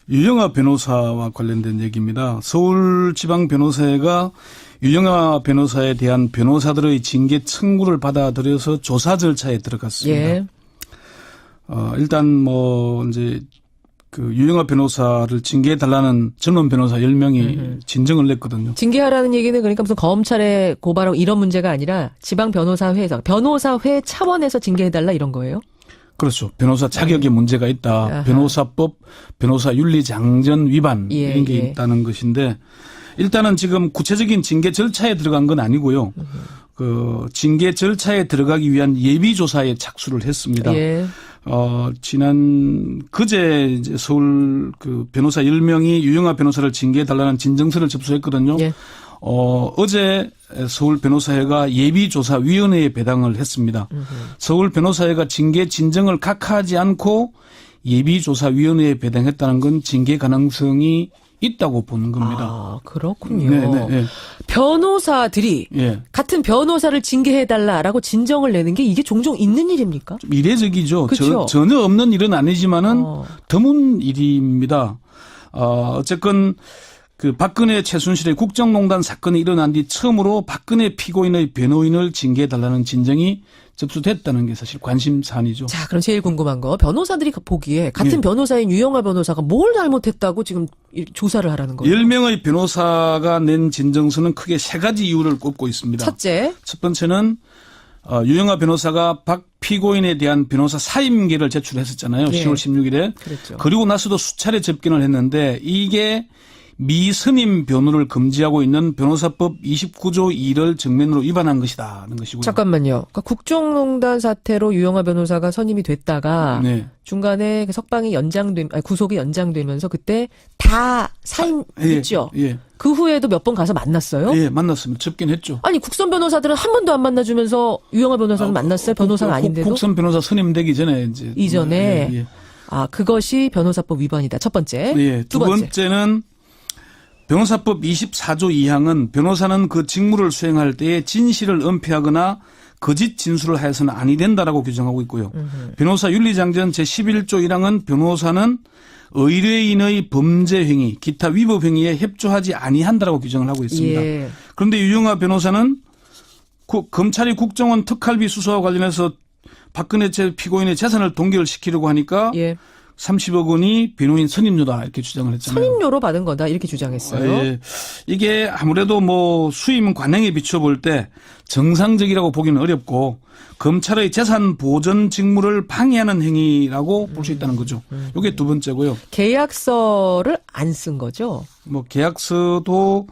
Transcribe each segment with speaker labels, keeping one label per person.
Speaker 1: 유영하 변호사와 관련된 얘기입니다. 서울지방변호사회가 유영하 변호사에 대한 변호사들의 징계 청구를 받아들여서 조사 절차에 들어갔습니다.
Speaker 2: 예.
Speaker 1: 일단 이제 그 유영하 변호사를 징계해달라는 전원 변호사 10명이 진정을 냈거든요.
Speaker 2: 징계하라는 얘기는 그러니까 무슨 검찰에 고발하고 이런 문제가 아니라 지방 변호사회에서 변호사회 차원에서 징계해달라 이런 거예요?
Speaker 1: 그렇죠. 변호사 자격에 문제가 있다.
Speaker 2: 아하.
Speaker 1: 변호사법, 변호사 윤리 장전 위반 이런 게 있다는 것인데 일단은 지금 구체적인 징계 절차에 들어간 건 아니고요. 그 징계 절차에 들어가기 위한 예비 조사에 착수를 했습니다.
Speaker 2: 예.
Speaker 1: 지난 그제 이제 서울 그 변호사 10명이 유영하 변호사를 징계해 달라는 진정서를 접수했거든요.
Speaker 2: 예.
Speaker 1: 어제 서울 변호사회가 예비조사위원회에 배당을 했습니다. 서울 변호사회가 징계 진정을 각하하지 않고 예비조사위원회에 배당했다는 건 징계 가능성이 있다고 보는 겁니다.
Speaker 2: 아, 그렇군요.
Speaker 1: 네.
Speaker 2: 변호사들이
Speaker 1: 예.
Speaker 2: 같은 변호사를 징계해달라라고 진정을 내는 게 이게 종종 있는 일입니까?
Speaker 1: 좀 이례적이죠.
Speaker 2: 그쵸?
Speaker 1: 전혀 없는 일은 아니지만은 드문 일입니다. 어쨌건 그 박근혜 최순실의 국정농단 사건이 일어난 뒤 처음으로 박근혜 피고인의 변호인을 징계해달라는 진정이 접수됐다는 게 사실 관심사안이죠.
Speaker 2: 자, 그럼 제일 궁금한 거 변호사들이 보기에 같은 변호사인 유영하 변호사가 뭘 잘못했다고 지금 조사를 하라는 거예요?
Speaker 1: 10명의 변호사가 낸 진정서는 크게 세 가지 이유를 꼽고 있습니다.
Speaker 2: 첫째.
Speaker 1: 첫 번째는 유영하 변호사가 박 피고인에 대한 변호사 사임계를 제출했었잖아요.
Speaker 2: 네.
Speaker 1: 10월 16일에.
Speaker 2: 그랬죠.
Speaker 1: 그리고 나서도 수차례 접견을 했는데 이게 미선임 변호를 금지하고 있는 변호사법 29조 2를 정면으로 위반한 것이다는 것이고요.
Speaker 2: 잠깐만요. 그러니까 국정농단 사태로 유영하 변호사가 선임이 됐다가
Speaker 1: 네.
Speaker 2: 중간에 그 석방이 구속이 연장되면서 그때 다 사임했죠.
Speaker 1: 예.
Speaker 2: 그 후에도 몇 번 가서 만났어요?
Speaker 1: 예, 만났습니다. 접견했죠.
Speaker 2: 아니 국선 변호사들은 한 번도 안 만나주면서 유영하 변호사는 만났어요? 변호사가 아닌데도?
Speaker 1: 국선 변호사 선임되기 전에 이제
Speaker 2: 이전에?
Speaker 1: 예.
Speaker 2: 아, 그것이 변호사법 위반이다. 첫 번째.
Speaker 1: 예. 두 번째는 변호사법 24조 2항은 변호사는 그 직무를 수행할 때에 진실을 은폐하거나 거짓 진술을 하여서는 아니 된다라고 규정하고 있고요. 변호사 윤리장전 제11조 1항은 변호사는 의뢰인의 범죄 행위, 기타 위법 행위에 협조하지 아니한다라고 규정을 하고 있습니다.
Speaker 2: 예.
Speaker 1: 그런데 유영하 변호사는 검찰이 국정원 특활비 수사와 관련해서 박근혜 피고인의 재산을 동결시키려고 하니까
Speaker 2: 예.
Speaker 1: 30억 원이 변호인 선임료다 이렇게 주장을 했잖아요.
Speaker 2: 선임료로 받은 거다 이렇게 주장했어요.
Speaker 1: 예. 이게 아무래도 수임 관행에 비춰볼 때 정상적이라고 보기는 어렵고 검찰의 재산 보전 직무를 방해하는 행위라고 볼 수 있다는 거죠. 이게 두 번째고요.
Speaker 2: 계약서를 안 쓴 거죠?
Speaker 1: 계약서도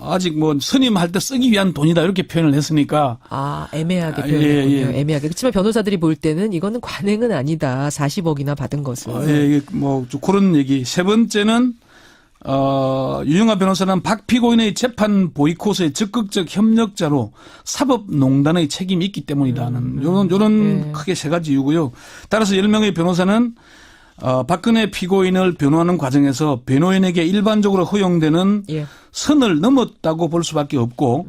Speaker 1: 아직 선임할 때 쓰기 위한 돈이다 이렇게 표현을 했으니까.
Speaker 2: 아, 애매하게 표현했군요.
Speaker 1: 예.
Speaker 2: 애매하게. 그렇지만 변호사들이 볼 때는 이거는 관행은 아니다. 40억이나 받은 것은.
Speaker 1: 예, 좀 그런 얘기. 세 번째는 유영하 변호사는 박 피고인의 재판 보이콧의 적극적 협력자로 사법농단의 책임이 있기 때문이다는 요런 크게 세 가지 이유고요. 따라서 10명의 변호사는 박근혜 피고인을 변호하는 과정에서 변호인에게 일반적으로 허용되는 선을 넘었다고 볼 수밖에 없고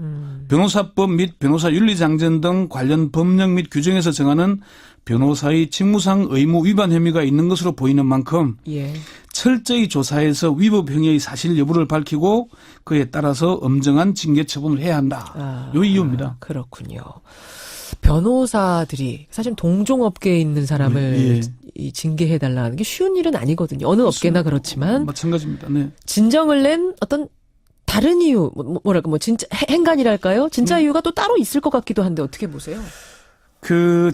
Speaker 1: 변호사법 및 변호사 윤리장전 등 관련 법령 및 규정에서 정하는 변호사의 직무상 의무 위반 혐의가 있는 것으로 보이는 만큼 철저히 조사해서 위법 행위의 사실 여부를 밝히고 그에 따라서 엄정한 징계 처분을 해야 한다. 이 이유입니다.
Speaker 2: 그렇군요. 변호사들이 사실 동종업계에 있는 사람을 이 징계해달라는 게 쉬운 일은 아니거든요. 어느 업계나 그렇지만.
Speaker 1: 마찬가지입니다. 네.
Speaker 2: 진정을 낸 어떤 다른 이유, 진짜 행간이랄까요? 진짜 이유가 또 따로 있을 것 같기도 한데 어떻게 보세요?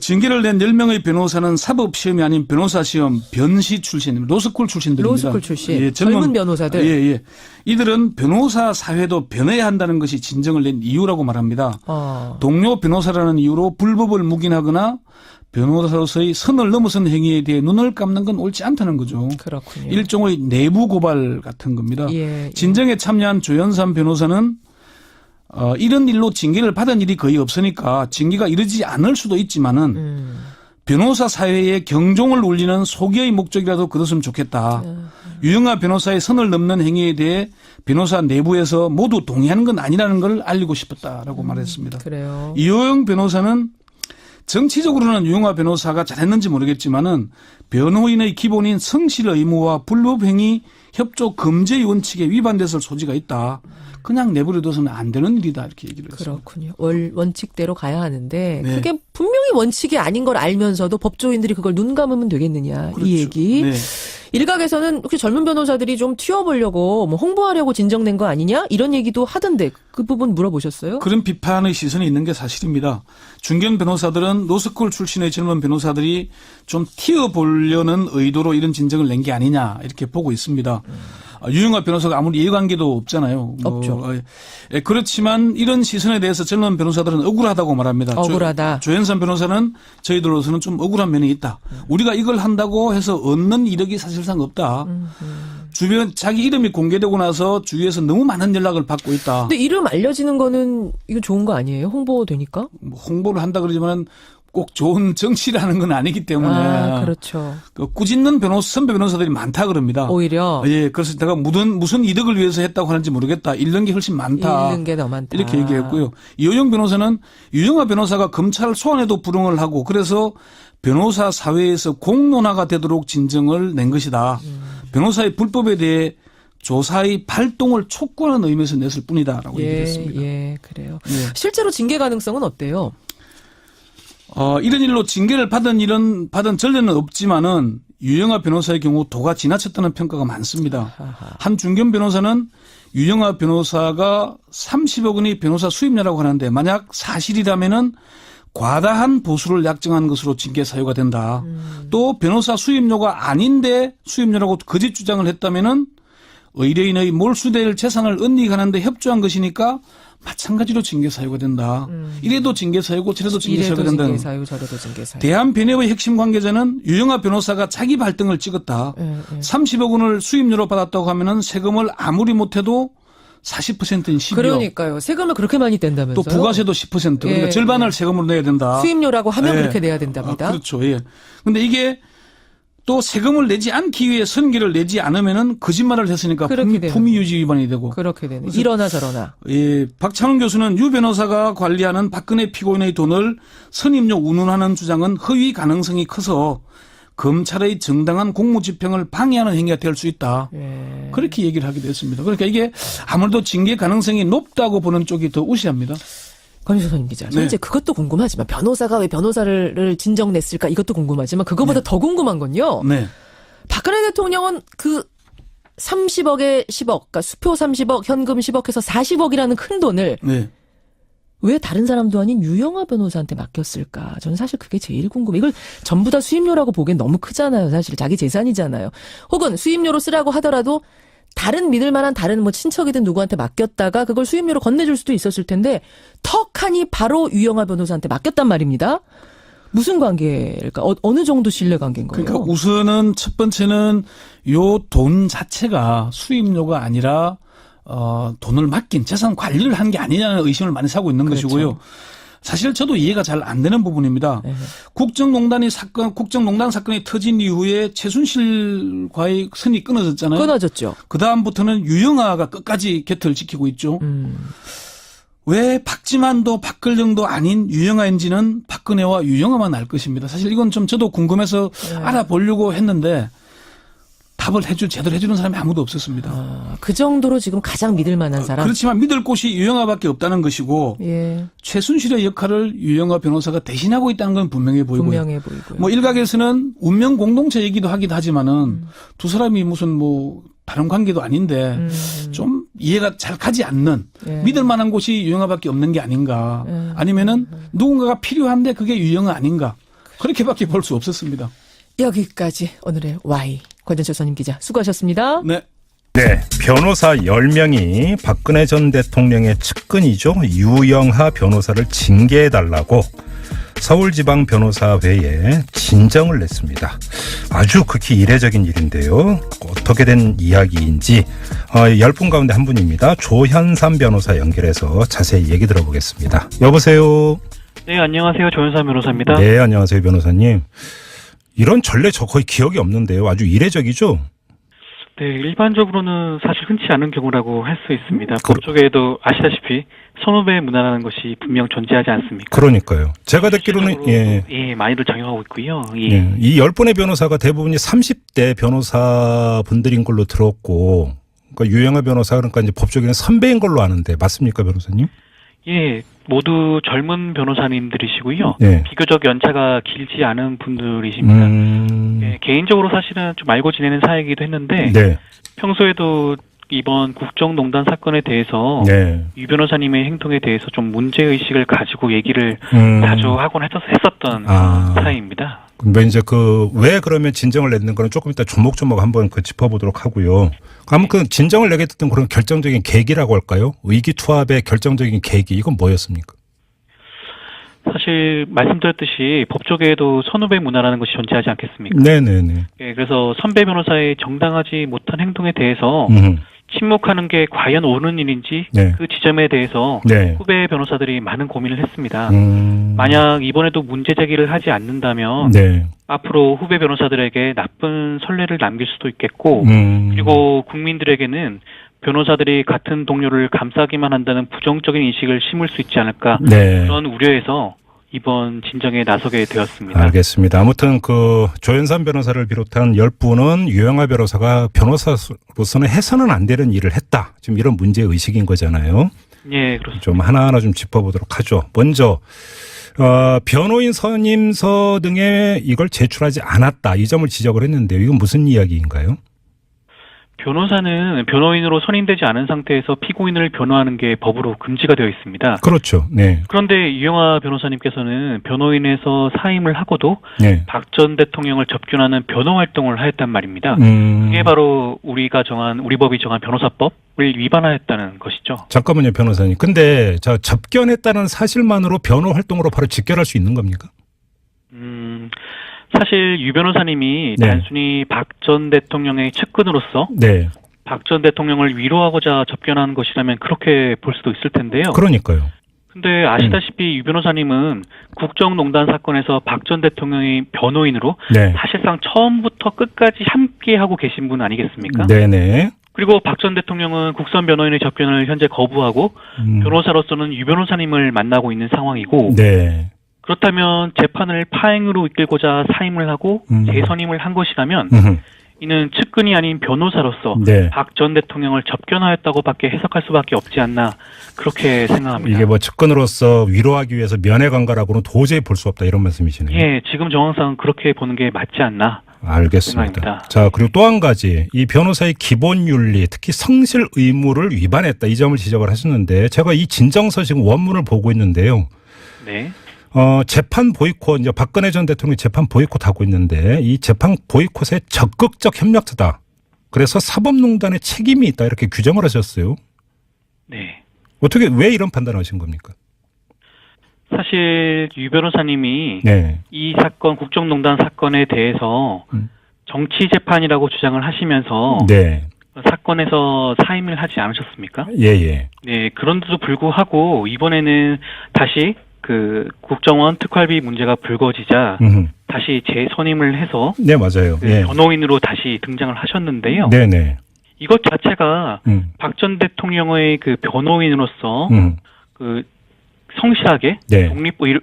Speaker 1: 징계를 낸 10명의 변호사는 사법시험이 아닌 변호사시험 변시 출신입니다. 로스쿨 출신들입니다.
Speaker 2: 로스쿨 출신. 젊은 변호사들.
Speaker 1: 예. 이들은 변호사 사회도 변해야 한다는 것이 진정을 낸 이유라고 말합니다. 동료 변호사라는 이유로 불법을 묵인하거나 변호사로서의 선을 넘어선 행위에 대해 눈을 감는 건 옳지 않다는 거죠.
Speaker 2: 그렇군요.
Speaker 1: 일종의 내부 고발 같은 겁니다. 진정에 참여한 조연삼 변호사는 이런 일로 징계를 받은 일이 거의 없으니까 징계가 이르지 않을 수도 있지만은 변호사 사회에 경종을 울리는 소기의 목적이라도 거뒀으면 좋겠다. 유영하 변호사의 선을 넘는 행위에 대해 변호사 내부에서 모두 동의하는 건 아니라는 걸 알리고 싶었다라고 말했습니다.
Speaker 2: 그래요.
Speaker 1: 이호영 변호사는 정치적으로는 유영하 변호사가 잘했는지 모르겠지만은 변호인의 기본인 성실 의무와 불법행위 협조 금지 원칙에 위반됐을 소지가 있다. 그냥 내버려둬서는 안 되는 일이다 이렇게 얘기를 했습니다.
Speaker 2: 그렇군요. 원칙대로 가야 하는데
Speaker 1: 네.
Speaker 2: 그게 분명히 원칙이 아닌 걸 알면서도 법조인들이 그걸 눈 감으면 되겠느냐
Speaker 1: 그렇죠.
Speaker 2: 이 얘기.
Speaker 1: 네.
Speaker 2: 일각에서는 혹시 젊은 변호사들이 좀 튀어보려고 뭐 홍보하려고 진정된 거 아니냐 이런 얘기도 하던데 그 부분 물어보셨어요?
Speaker 1: 그런 비판의 시선이 있는 게 사실입니다. 중견 변호사들은 로스쿨 출신의 젊은 변호사들이 좀 튀어보려는 의도로 이런 진정을 낸 게 아니냐 이렇게 보고 있습니다. 유영하 변호사가 아무리 이해관계도 없잖아요.
Speaker 2: 없죠.
Speaker 1: 그렇지만 이런 시선에 대해서 젊은 변호사들은 억울하다고 말합니다.
Speaker 2: 억울하다.
Speaker 1: 조현선 변호사는 저희들로서는 좀 억울한 면이 있다. 우리가 이걸 한다고 해서 얻는 이득이 사실상 없다. 주변 자기 이름이 공개되고 나서 주위에서 너무 많은 연락을 받고 있다.
Speaker 2: 근데 이름 알려지는 거는 이거 좋은 거 아니에요? 홍보되니까?
Speaker 1: 뭐 홍보를 한다 그러지만 꼭 좋은 정치라는 건 아니기 때문에.
Speaker 2: 아, 그렇죠.
Speaker 1: 꾸짖는 선배 변호사들이 많다 그럽니다.
Speaker 2: 오히려.
Speaker 1: 예, 그래서 내가 무슨 이득을 위해서 했다고 하는지 모르겠다. 잃는 게 훨씬 많다.
Speaker 2: 잃는 게 더 많다.
Speaker 1: 이렇게 얘기했고요. 이호영 변호사는 유영하 변호사가 검찰 소환에도 불응을 하고 그래서 변호사 사회에서 공론화가 되도록 진정을 낸 것이다. 변호사의 불법에 대해 조사의 발동을 촉구하는 의미에서 냈을 뿐이다라고 얘기했습니다.
Speaker 2: 예, 그래요.
Speaker 1: 예.
Speaker 2: 실제로 징계 가능성은 어때요?
Speaker 1: 이런 일로 징계를 받은 전례는 없지만은 유영하 변호사의 경우 도가 지나쳤다는 평가가 많습니다. 한 중견 변호사는 유영하 변호사가 30억 원이 변호사 수임료라고 하는데 만약 사실이라면은 과다한 보수를 약정한 것으로 징계 사유가 된다. 또 변호사 수임료가 아닌데 수임료라고 거짓 주장을 했다면은 의뢰인의 몰수될 재산을 은닉하는데 협조한 것이니까 마찬가지로 징계 사유가 된다. 이래도 징계 사유고 저래도 징계 사유가 된다.
Speaker 2: 징계 사유, 저래도 징계 사유.
Speaker 1: 대한변협의 핵심 관계자는 유영하 변호사가 자기 발등을 찍었다. 30억 원을 수임료로 받았다고 하면은 세금을 아무리 못해도 40%인 12억.
Speaker 2: 그러니까요. 세금을 그렇게 많이 뗀다면서요?
Speaker 1: 또 부가세도 10%. 그러니까
Speaker 2: 예,
Speaker 1: 절반을 세금으로 내야 된다.
Speaker 2: 수임료라고 하면
Speaker 1: 예.
Speaker 2: 그렇게 내야 된답니다.
Speaker 1: 그렇죠. 예. 근데 이게 또 세금을 내지 않기 위해 선계를 내지 않으면은 거짓말을 했으니까
Speaker 2: 그렇게 되는
Speaker 1: 품위유지 위반이 되고.
Speaker 2: 그렇게 되네. 이러나 저러나.
Speaker 1: 예, 박찬원 교수는 유 변호사가 관리하는 박근혜 피고인의 돈을 선임료 운운하는 주장은 허위 가능성이 커서 검찰의 정당한 공무집행을 방해하는 행위가 될 수 있다.
Speaker 2: 예.
Speaker 1: 그렇게 얘기를 하기도 했습니다. 그러니까 이게 아무래도 징계 가능성이 높다고 보는 쪽이 더 우세합니다.
Speaker 2: 권유서 선임 기자.
Speaker 1: 네.
Speaker 2: 이제 그것도 궁금하지만 변호사가 왜 변호사를 진정 냈을까 이것도 궁금하지만 그거보다 더 궁금한 건요.
Speaker 1: 네.
Speaker 2: 박근혜 대통령은 그 30억에 10억, 그러니까 수표 30억, 현금 10억 해서 40억이라는 큰 돈을
Speaker 1: 네.
Speaker 2: 왜 다른 사람도 아닌 유영하 변호사한테 맡겼을까? 저는 사실 그게 제일 궁금해요. 이걸 전부 다 수임료라고 보기엔 너무 크잖아요. 사실 자기 재산이잖아요. 혹은 수임료로 쓰라고 하더라도 다른 믿을 만한 다른 뭐 친척이든 누구한테 맡겼다가 그걸 수임료로 건네줄 수도 있었을 텐데 턱하니 바로 유영하 변호사한테 맡겼단 말입니다. 무슨 관계일까? 어느 정도 신뢰 관계인 거예요?
Speaker 1: 그러니까 우선은 첫 번째는 요 돈 자체가 수임료가 아니라 돈을 맡긴 재산 관리를 한 게 아니냐는 의심을 많이 사고 있는
Speaker 2: 그렇죠.
Speaker 1: 것이고요. 사실 저도 이해가 잘 안 되는 부분입니다.
Speaker 2: 네.
Speaker 1: 국정농단 사건이 터진 이후에 최순실과의 선이 끊어졌잖아요.
Speaker 2: 끊어졌죠.
Speaker 1: 그 다음부터는 유영하가 끝까지 곁을 지키고 있죠. 왜 박지만도 박근영도 아닌 유영하인지는 박근혜와 유영하만 알 것입니다. 사실 이건 좀 저도 궁금해서 알아보려고 했는데 답을 제대로 해주는 사람이 아무도 없었습니다.
Speaker 2: 그 정도로 지금 가장 믿을 만한 사람?
Speaker 1: 그렇지만 믿을 곳이 유영하밖에 없다는 것이고
Speaker 2: 예.
Speaker 1: 최순실의 역할을 유영하 변호사가 대신하고 있다는 건 분명해 보이고요.
Speaker 2: 분명해 보이고요.
Speaker 1: 뭐 일각에서는 운명 공동체 얘기도 하기도 하지만은 두 사람이 무슨 뭐 다른 관계도 아닌데 좀 이해가 잘 가지 않는
Speaker 2: 예.
Speaker 1: 믿을 만한 곳이 유영하밖에 없는 게 아닌가. 아니면은 누군가가 필요한데 그게 유영하 아닌가. 그렇게밖에 볼 수 없었습니다.
Speaker 2: 여기까지 오늘의 Y 권전철 선임 기자 수고하셨습니다.
Speaker 1: 네.
Speaker 3: 네, 변호사 10명이 박근혜 전 대통령의 측근이죠. 유영하 변호사를 징계해달라고 서울지방변호사회에 진정을 냈습니다. 아주 극히 이례적인 일인데요. 어떻게 된 이야기인지 10분 가운데 한 분입니다. 조현삼 변호사 연결해서 자세히 얘기 들어보겠습니다. 여보세요.
Speaker 4: 네, 안녕하세요. 조현삼 변호사입니다.
Speaker 3: 네, 안녕하세요, 변호사님. 이런 전례 저 거의 기억이 없는데요. 아주 이례적이죠?
Speaker 4: 네, 일반적으로는 사실 흔치 않은 경우라고 할 수 있습니다.
Speaker 3: 그-
Speaker 4: 법 쪽에도 아시다시피 선후배 문화라는 것이 분명 존재하지 않습니까?
Speaker 3: 그러니까요. 제가 듣기로는
Speaker 4: 실질적으로, 많이들 적용하고 있고요. 예.
Speaker 3: 예, 이 10분의 변호사가 대부분이 30대 변호사 분들인 걸로 들었고, 그러니까 유영아 변호사 그러니까 이제 법조계는 선배인 걸로 아는데 맞습니까, 변호사님?
Speaker 4: 예, 모두 젊은 변호사님들이시고요.
Speaker 3: 예.
Speaker 4: 비교적 연차가 길지 않은 분들이십니다. 예, 개인적으로 사실은 좀 알고 지내는 사이이기도 했는데
Speaker 3: 네.
Speaker 4: 평소에도 이번 국정농단 사건에 대해서
Speaker 3: 네.
Speaker 4: 유 변호사님의 행동에 대해서 좀 문제의식을 가지고 얘기를 자주 하곤 했었던 사이입니다.
Speaker 3: 근데 이제 왜 그러면 진정을 냈는 거는 조금 이따 조목조목 한번 짚어보도록 하고요. 아무튼 진정을 내게 됐던 그런 결정적인 계기라고 할까요? 의기투합의 결정적인 계기, 이건 뭐였습니까?
Speaker 4: 사실 말씀드렸듯이 법조계에도 선후배 문화라는 것이 존재하지 않겠습니까?
Speaker 3: 네네네.
Speaker 4: 예, 그래서 선배 변호사의 정당하지 못한 행동에 대해서 침묵하는 게 과연 옳은 일인지
Speaker 3: 네.
Speaker 4: 그 지점에 대해서
Speaker 3: 네.
Speaker 4: 후배 변호사들이 많은 고민을 했습니다.
Speaker 3: 음.
Speaker 4: 만약 이번에도 문제 제기를 하지 않는다면
Speaker 3: 네.
Speaker 4: 앞으로 후배 변호사들에게 나쁜 선례를 남길 수도 있겠고 그리고 국민들에게는 변호사들이 같은 동료를 감싸기만 한다는 부정적인 인식을 심을 수 있지 않을까
Speaker 3: 네.
Speaker 4: 그런 우려에서 이번 진정에 나서게 되었습니다.
Speaker 3: 알겠습니다. 아무튼 조현삼 변호사를 비롯한 10분은 유영아 변호사가 변호사로서는 해서는 안 되는 일을 했다. 지금 이런 문제 의식인 거잖아요.
Speaker 4: 예, 그렇습니다.
Speaker 3: 좀 하나하나 좀 짚어보도록 하죠. 먼저 변호인 선임서 등에 이걸 제출하지 않았다. 이 점을 지적을 했는데요. 이건 무슨 이야기인가요?
Speaker 4: 변호사는 변호인으로 선임되지 않은 상태에서 피고인을 변호하는 게 법으로 금지가 되어 있습니다.
Speaker 3: 그렇죠. 네.
Speaker 4: 그런데 유영아 변호사님께서는 변호인에서 사임을 하고도
Speaker 3: 네.
Speaker 4: 박 전 대통령을 접견하는 변호 활동을 하였단 말입니다. 그게 바로 우리 법이 정한 변호사법을 위반하였다는 것이죠.
Speaker 3: 잠깐만요, 변호사님. 근데 접견했다는 사실만으로 변호 활동으로 바로 직결할 수 있는 겁니까?
Speaker 4: 사실 유 변호사님이
Speaker 3: 네.
Speaker 4: 단순히 박 전 대통령의 측근으로서
Speaker 3: 네.
Speaker 4: 박 전 대통령을 위로하고자 접견한 것이라면 그렇게 볼 수도 있을 텐데요.
Speaker 3: 그러니까요.
Speaker 4: 근데 아시다시피 유 변호사님은 국정농단 사건에서 박 전 대통령의 변호인으로
Speaker 3: 네.
Speaker 4: 사실상 처음부터 끝까지 함께하고 계신 분 아니겠습니까?
Speaker 3: 네네.
Speaker 4: 그리고 박 전 대통령은 국선 변호인의 접견을 현재 거부하고 변호사로서는 유 변호사님을 만나고 있는 상황이고
Speaker 3: 네.
Speaker 4: 그렇다면 재판을 파행으로 이끌고자 사임을 하고 재선임을 한 것이라면 이는 측근이 아닌 변호사로서
Speaker 3: 네.
Speaker 4: 박 전 대통령을 접견하였다고밖에 해석할 수밖에 없지 않나 그렇게 생각합니다.
Speaker 3: 이게 측근으로서 위로하기 위해서 면회관가라고는 도저히 볼 수 없다 이런 말씀이시네요.
Speaker 4: 예, 지금 정황상 그렇게 보는 게 맞지 않나.
Speaker 3: 알겠습니다.
Speaker 4: 생각입니다.
Speaker 3: 자, 그리고 또 한 가지 이 변호사의 기본 윤리, 특히 성실 의무를 위반했다 이 점을 지적을 하셨는데 제가 이 진정서 지금 원문을 보고 있는데요.
Speaker 4: 네.
Speaker 3: 재판 보이콧, 이제 박근혜 전 대통령이 재판 보이콧하고 있는데 이 재판 보이콧에 적극적 협력자다. 그래서 사법농단에 책임이 있다 이렇게 규정을 하셨어요.
Speaker 4: 네.
Speaker 3: 왜 이런 판단을 하신 겁니까?
Speaker 4: 사실 유 변호사님이
Speaker 3: 네.
Speaker 4: 이 사건 국정농단 사건에 대해서 정치 재판이라고 주장을 하시면서
Speaker 3: 네.
Speaker 4: 사건에서 사임을 하지 않으셨습니까?
Speaker 3: 예.
Speaker 4: 네, 그런데도 불구하고 이번에는 다시 국정원 특활비 문제가 불거지자 다시 재선임을 해서
Speaker 3: 네, 맞아요. 예.
Speaker 4: 변호인으로 다시 등장을 하셨는데요.
Speaker 3: 네네.
Speaker 4: 이것 자체가 박 전 대통령의 변호인으로서 성실하게
Speaker 3: 네.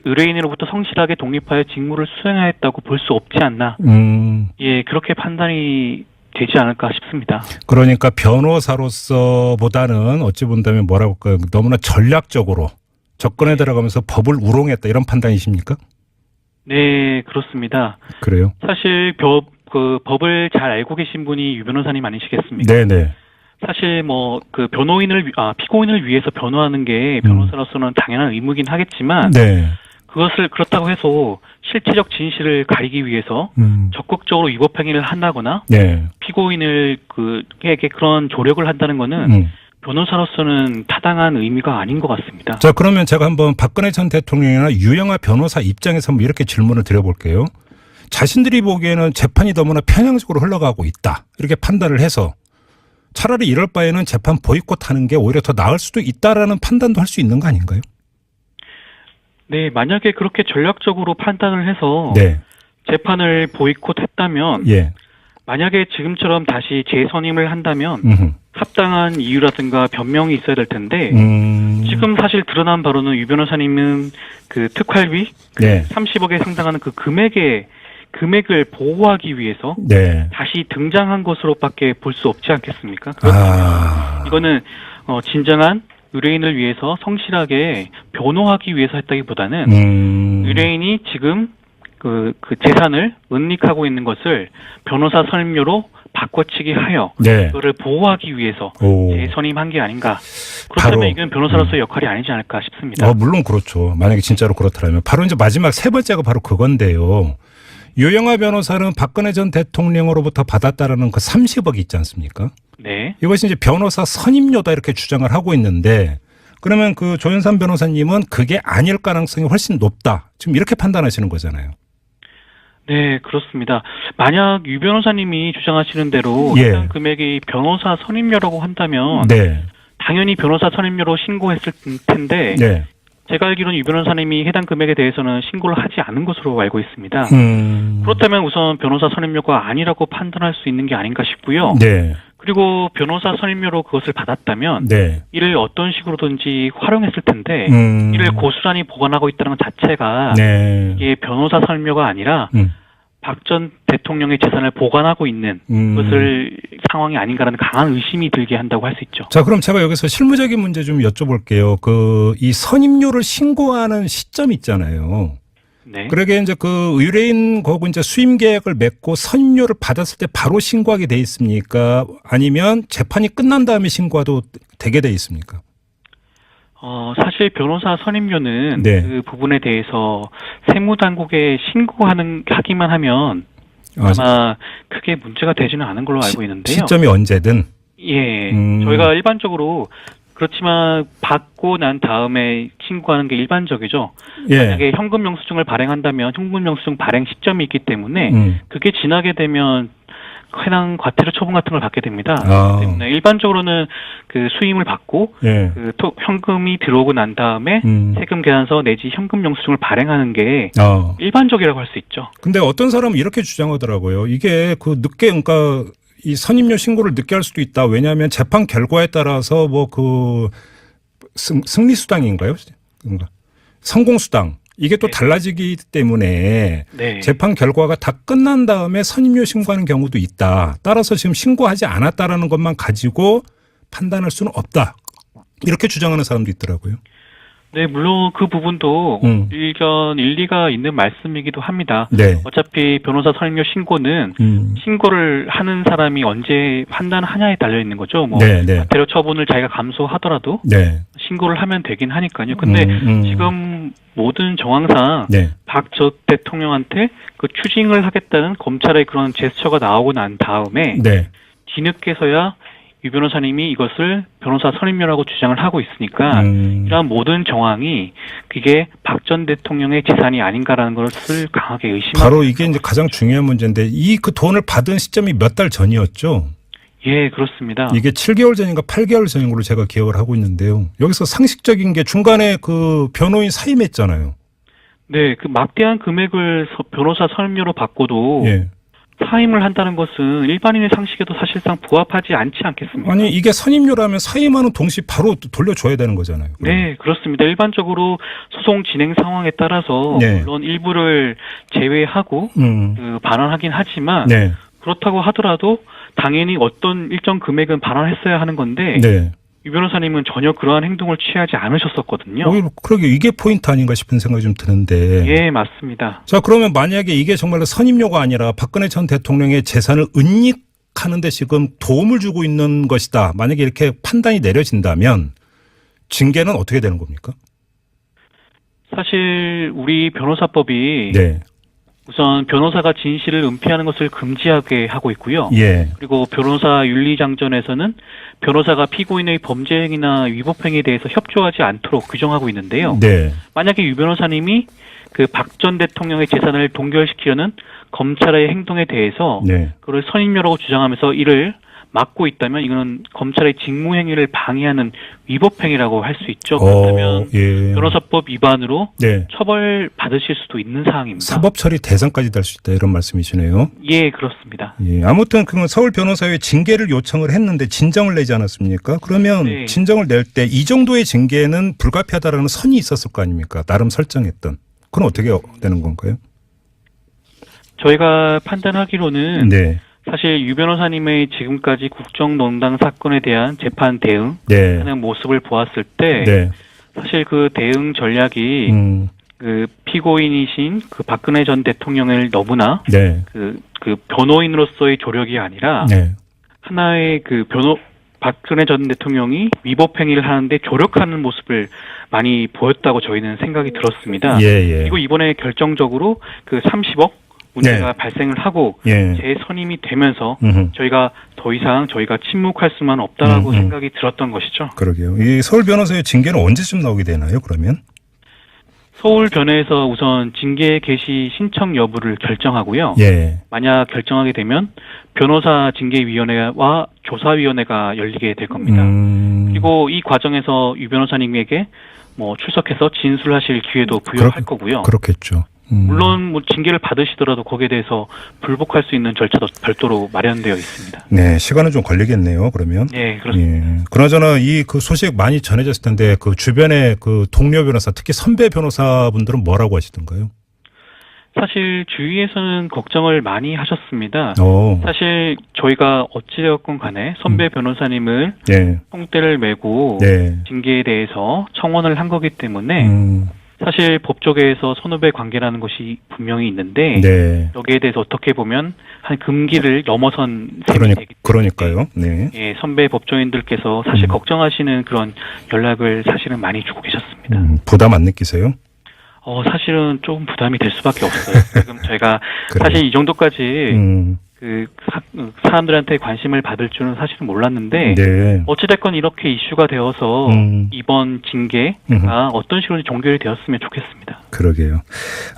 Speaker 4: 의뢰인으로부터 성실하게 독립하여 직무를 수행하였다고 볼 수 없지 않나. 예, 그렇게 판단이 되지 않을까 싶습니다.
Speaker 3: 그러니까 변호사로서보다는 어찌 본다면 뭐라고 할까요? 너무나 전략적으로 접근에 들어가면서 법을 우롱했다 이런 판단이십니까?
Speaker 4: 네, 그렇습니다.
Speaker 3: 그래요?
Speaker 4: 사실 법을 잘 알고 계신 분이 유 변호사님 아니시겠습니까?
Speaker 3: 네네.
Speaker 4: 사실 피고인을 위해서 변호하는 게 변호사로서는 당연한 의무긴 하겠지만
Speaker 3: 네.
Speaker 4: 그것을 그렇다고 해서 실체적 진실을 가리기 위해서 적극적으로 위법행위를 한다거나
Speaker 3: 네.
Speaker 4: 피고인에게 그런 조력을 한다는 것은 변호사로서는 타당한 의미가 아닌 것 같습니다.
Speaker 3: 자, 그러면 제가 한번 박근혜 전 대통령이나 유영아 변호사 입장에서 한번 이렇게 질문을 드려볼게요. 자신들이 보기에는 재판이 너무나 편향적으로 흘러가고 있다. 이렇게 판단을 해서 차라리 이럴 바에는 재판 보이콧하는 게 오히려 더 나을 수도 있다라는 판단도 할 수 있는 거 아닌가요?
Speaker 4: 네, 만약에 그렇게 전략적으로 판단을 해서
Speaker 3: 네.
Speaker 4: 재판을 보이콧했다면
Speaker 3: 예.
Speaker 4: 만약에 지금처럼 다시 재선임을 한다면
Speaker 3: 음흠.
Speaker 4: 합당한 이유라든가 변명이 있어야 될 텐데 지금 사실 드러난 바로는 유 변호사님은 그 특활비
Speaker 3: 네.
Speaker 4: 30억에 상당하는 그 금액을 보호하기 위해서
Speaker 3: 네.
Speaker 4: 다시 등장한 것으로밖에 볼 수 없지 않겠습니까? 이거는 진정한 의뢰인을 위해서 성실하게 변호하기 위해서 했다기보다는 의뢰인이 지금 그 재산을 은닉하고 있는 것을 변호사 선임료로 바꿔치기 하여
Speaker 3: 네.
Speaker 4: 그거를 보호하기 위해서 재선임한 게 아닌가. 그렇다면
Speaker 3: 바로,
Speaker 4: 이건 변호사로서의 역할이 아니지 않을까 싶습니다.
Speaker 3: 물론 그렇죠. 만약에 진짜로 그렇다면 바로 이제 마지막 세 번째가 바로 그건데요. 유영하 변호사는 박근혜 전 대통령으로부터 받았다라는 그 30억 있지 않습니까?
Speaker 4: 네.
Speaker 3: 이것이 이제 변호사 선임료다 이렇게 주장을 하고 있는데 그러면 그 조현삼 변호사님은 그게 아닐 가능성이 훨씬 높다. 지금 이렇게 판단하시는 거잖아요.
Speaker 4: 네, 그렇습니다. 만약 유 변호사님이 주장하시는 대로
Speaker 3: 예.
Speaker 4: 해당 금액이 변호사 선임료라고 한다면
Speaker 3: 네.
Speaker 4: 당연히 변호사 선임료로 신고했을 텐데
Speaker 3: 네.
Speaker 4: 제가 알기로는 유 변호사님이 해당 금액에 대해서는 신고를 하지 않은 것으로 알고 있습니다. 그렇다면 우선 변호사 선임료가 아니라고 판단할 수 있는 게 아닌가 싶고요.
Speaker 3: 네.
Speaker 4: 그리고 변호사 선임료로 그것을 받았다면
Speaker 3: 네.
Speaker 4: 이를 어떤 식으로든지 활용했을 텐데 이를 고스란히 보관하고 있다는 것 자체가
Speaker 3: 네.
Speaker 4: 이게 변호사 선임료가 아니라 박 전 대통령의 재산을 보관하고 있는 것을 상황이 아닌가라는 강한 의심이 들게 한다고 할 수 있죠.
Speaker 3: 자, 그럼 제가 여기서 실무적인 문제 좀 여쭤볼게요. 이 선임료를 신고하는 시점 있잖아요.
Speaker 4: 네.
Speaker 3: 그러게 이제 그 의뢰인 거고 이제 수임 계약을 맺고 선임료를 받았을 때 바로 신고하게 돼 있습니까? 아니면 재판이 끝난 다음에 신고도 되게 돼 있습니까?
Speaker 4: 사실 변호사 선임료는
Speaker 3: 네.
Speaker 4: 그 부분에 대해서 세무당국에 하기만 하면 아마 크게 문제가 되지는 않은 걸로 알고 있는데요.
Speaker 3: 시점이 언제든.
Speaker 4: 예. 저희가 일반적으로 그렇지만 받고 난 다음에 신고하는 게 일반적이죠.
Speaker 3: 예.
Speaker 4: 만약에 현금 영수증을 발행한다면 현금 영수증 발행 시점이 있기 때문에 그게 지나게 되면 해당 과태료 처분 같은 걸 받게 됩니다. 때문에 일반적으로는 그 수임을 받고
Speaker 3: 예.
Speaker 4: 그 현금이 들어오고 난 다음에 세금 계산서 내지 현금 영수증을 발행하는 게 일반적이라고 할 수 있죠.
Speaker 3: 근데 어떤 사람은 이렇게 주장하더라고요. 이게 그 늦게 그러니까 이 선임료 신고를 늦게 할 수도 있다. 왜냐하면 재판 결과에 따라서 뭐 그 승리수당인가요? 성공수당. 이게 또 달라지기 때문에
Speaker 4: 네.
Speaker 3: 재판 결과가 다 끝난 다음에 선임료 신고하는 경우도 있다. 따라서 지금 신고하지 않았다라는 것만 가지고 판단할 수는 없다. 이렇게 주장하는 사람도 있더라고요.
Speaker 4: 네, 물론 그 부분도 일리가 있는 말씀이기도 합니다.
Speaker 3: 네.
Speaker 4: 어차피 변호사 선임료 신고는 신고를 하는 사람이 언제 판단하냐에 달려 있는 거죠. 뭐
Speaker 3: 네, 네.
Speaker 4: 과태료 처분을 자기가 감수하더라도
Speaker 3: 네.
Speaker 4: 신고를 하면 되긴 하니까요. 근데 지금 모든 정황상
Speaker 3: 네.
Speaker 4: 박 전 대통령한테 그 추징을 하겠다는 검찰의 그런 제스처가 나오고 난 다음에
Speaker 3: 네.
Speaker 4: 뒤늦게서야 유 변호사님이 이것을 변호사 선임료라고 주장을 하고 있으니까 이러한 모든 정황이 그게 박 전 대통령의 재산이 아닌가라는 것을 강하게 의심합니다.
Speaker 3: 바로 이게 이제 가장 중요한 문제인데 이 그 돈을 받은 시점이 몇 달 전이었죠.
Speaker 4: 예, 그렇습니다.
Speaker 3: 이게 7개월 전인가 8개월 전인 걸로 제가 기억을 하고 있는데요. 여기서 상식적인 게 중간에 그 변호인 사임했잖아요.
Speaker 4: 네, 그 막대한 금액을 변호사 선임료로 받고도
Speaker 3: 예.
Speaker 4: 사임을 한다는 것은 일반인의 상식에도 사실상 부합하지 않지 않겠습니까?
Speaker 3: 아니 이게 선임료라면 사임하는 동시 바로 돌려줘야 되는 거잖아요. 그러면.
Speaker 4: 네, 그렇습니다. 일반적으로 소송 진행 상황에 따라서
Speaker 3: 네.
Speaker 4: 물론 일부를 제외하고 그 반환하긴 하지만
Speaker 3: 네.
Speaker 4: 그렇다고 하더라도 당연히 어떤 일정 금액은 반환했어야 하는 건데
Speaker 3: 네.
Speaker 4: 유 변호사님은 전혀 그러한 행동을 취하지 않으셨었거든요.
Speaker 3: 오히려 그러게 이게 포인트 아닌가 싶은 생각이 좀 드는데.
Speaker 4: 예, 맞습니다.
Speaker 3: 자, 그러면 만약에 이게 정말로 선임료가 아니라 박근혜 전 대통령의 재산을 은닉하는 데 지금 도움을 주고 있는 것이다. 만약에 이렇게 판단이 내려진다면 징계는 어떻게 되는 겁니까?
Speaker 4: 사실 우리 변호사법이
Speaker 3: 네.
Speaker 4: 우선 변호사가 진실을 은폐하는 것을 금지하게 하고 있고요.
Speaker 3: 예.
Speaker 4: 그리고 변호사 윤리장전에서는 변호사가 피고인의 범죄 행위나 위법 행위에 대해서 협조하지 않도록 규정하고 있는데요.
Speaker 3: 네.
Speaker 4: 만약에 유 변호사님이 그 박 전 대통령의 재산을 동결시키려는 검찰의 행동에 대해서
Speaker 3: 네.
Speaker 4: 그걸 선임료라고 주장하면서 이를 막고 있다면 이거는 검찰의 직무행위를 방해하는 위법행위라고 할 수 있죠. 그렇다면
Speaker 3: 예.
Speaker 4: 변호사법 위반으로
Speaker 3: 네.
Speaker 4: 처벌 받으실 수도 있는 사항입니다.
Speaker 3: 사법 처리 대상까지 될 수 있다 이런 말씀이시네요.
Speaker 4: 예, 그렇습니다.
Speaker 3: 예. 아무튼 그건 서울변호사회 징계를 요청을 했는데 진정을 내지 않았습니까? 그러면
Speaker 4: 네.
Speaker 3: 진정을 낼 때 이 정도의 징계는 불가피하다라는 선이 있었을 거 아닙니까? 나름 설정했던. 그건 어떻게 되는 건가요?
Speaker 4: 저희가 판단하기로는
Speaker 3: 네.
Speaker 4: 사실 유 변호사님의 지금까지 국정농단 사건에 대한 재판 대응하는
Speaker 3: 네.
Speaker 4: 모습을 보았을 때
Speaker 3: 네.
Speaker 4: 사실 그 대응 전략이 그 피고인이신 그 박근혜 전 대통령을 너무나
Speaker 3: 네.
Speaker 4: 그 변호인으로서의 조력이 아니라
Speaker 3: 네.
Speaker 4: 하나의 그 박근혜 전 대통령이 위법 행위를 하는데 조력하는 모습을 많이 보였다고 저희는 생각이 들었습니다.
Speaker 3: 예, 예.
Speaker 4: 그리고 이번에 결정적으로 그 30억 문제가
Speaker 3: 네.
Speaker 4: 발생을 하고
Speaker 3: 예.
Speaker 4: 재선임이 되면서
Speaker 3: 음흠.
Speaker 4: 저희가 더 이상 저희가 침묵할 수만 없다라고 생각이 들었던 것이죠.
Speaker 3: 그러게요. 이 서울변호사의 징계는 언제쯤 나오게 되나요, 그러면?
Speaker 4: 서울변회에서 우선 징계 개시 신청 여부를 결정하고요.
Speaker 3: 예.
Speaker 4: 만약 결정하게 되면 변호사 징계위원회와 조사위원회가 열리게 될 겁니다. 그리고 이 과정에서 유 변호사님에게 뭐 출석해서 진술하실 기회도 부여할 거고요.
Speaker 3: 그렇겠죠.
Speaker 4: 물론 뭐 징계를 받으시더라도 거기에 대해서 불복할 수 있는 절차도 별도로 마련되어 있습니다.
Speaker 3: 네, 시간은 좀 걸리겠네요, 그러면.
Speaker 4: 네, 그렇습니다.
Speaker 3: 예. 그나저나 이 그 소식 많이 전해졌을 텐데 그 주변에 그 동료 변호사, 특히 선배 변호사분들은 뭐라고 하시던가요?
Speaker 4: 사실 주위에서는 걱정을 많이 하셨습니다. 사실 저희가 어찌되었건 간에 선배 변호사님을
Speaker 3: 예.
Speaker 4: 똥대를 메고
Speaker 3: 네.
Speaker 4: 징계에 대해서 청원을 한 거기 때문에 사실 법조계에서 선후배 관계라는 것이 분명히 있는데
Speaker 3: 네.
Speaker 4: 여기에 대해서 어떻게 보면 한 금기를 넘어선 셈이 되기 때문에
Speaker 3: 그러니까요. 네.
Speaker 4: 예, 선배 법조인들께서 사실 걱정하시는 그런 연락을 사실은 많이 주고 계셨습니다.
Speaker 3: 부담 안 느끼세요?
Speaker 4: 사실은 조금 부담이 될 수밖에 없어요. 지금 저희가
Speaker 3: 그래요.
Speaker 4: 사실 이 정도까지 그 사람들한테 관심을 받을 줄은 사실은 몰랐는데
Speaker 3: 네.
Speaker 4: 어찌됐건 이렇게 이슈가 되어서 이번 징계가 어떤 식으로 종결이 되었으면 좋겠습니다.
Speaker 3: 그러게요.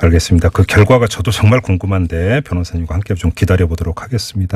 Speaker 3: 알겠습니다. 그 결과가 저도 정말 궁금한데 변호사님과 함께 좀 기다려보도록 하겠습니다.